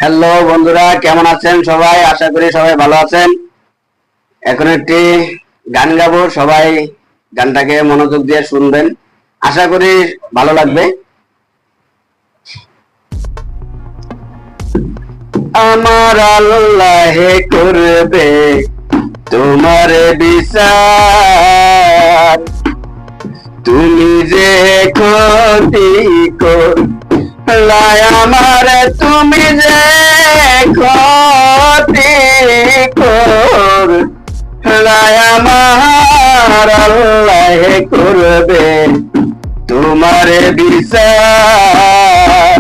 Hello বন্ধুরা, কেমন আছেন সবাই? আশা করি সবাই ভালো আছেন। এখন একটি গান গাবো, সবাই গানটাকে মনোযোগ দিয়ে শুনবেন, আশা করি ভালো লাগবে। আমার আল্লাহ করবে তোমার বিচার, তুমি যে ক্ষতি করলাই আমার, তুমি যে ক্ষতি করলাই আমার, আল্লাহ করবে তোমার বিচার,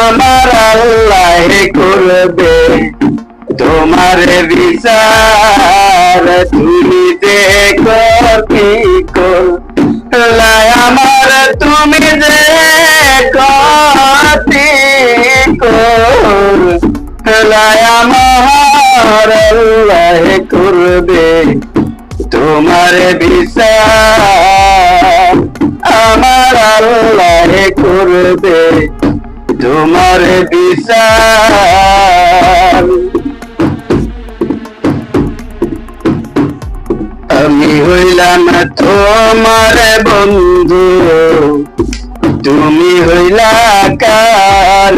আমার আল্লাহ করবে তোমার বিচার, তুমি যে ক্ষতি করলাই আমার, তুমি যে ক্ষতি করলাই আমার, আল্লাহ করবে তোমার বিচার, আমার আল্লাহ করবে তোমার বিচার। আমি হইলাম তোমার বন্ধু, তুমি হইলা কার,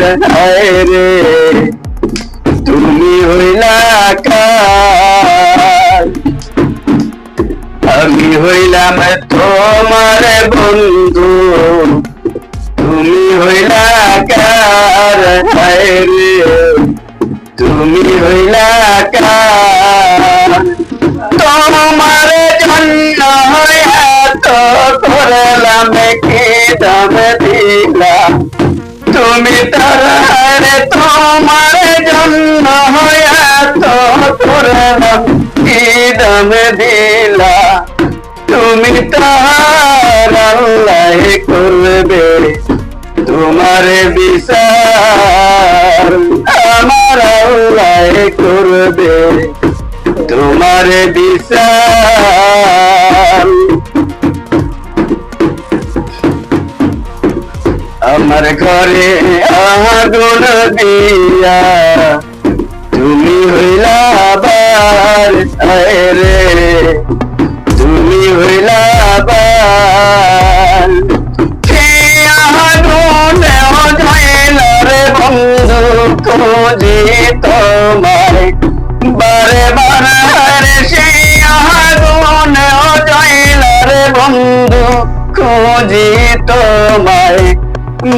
রে তুমি হইলা কার। আমি হইলাম তোমার বন্ধু, তুমি হইলা কার, রে তুমি হইলা কার। তোমার জন্য এত করলাম, কি দাম দিলাম তুমি তার, তোমার জন্য এত করলাম, কি দাম দিলা তুমি তার, আল্লাহ করবে তোমার বিচার, আমার আল্লাহ করবে তোমার বিচার। আমার ঘরে আগুন দিয়া তুমি হইলা বার, রে তুমি হইলা বার। বন্ধু খুঁজি তোমায় বারে বারে, সেই আগুন জয়লার বন্ধু খুঁজি তোমায়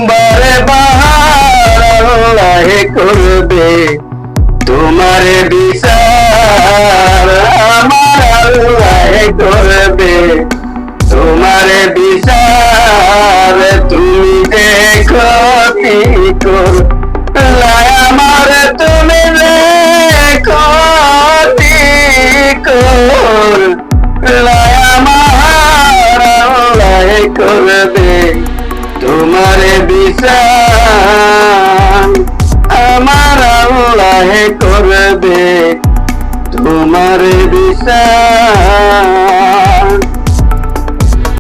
বারে বারে, আল্লাহ করবে তোমার বিচার, আমার আল্লাহ করবে তোমার বিচার, তুমি যে ক্ষতি করলাই আমার, তুমি যে ক্ষতি করলাই আমার, আল্লাহ করবে তোমার বিচার।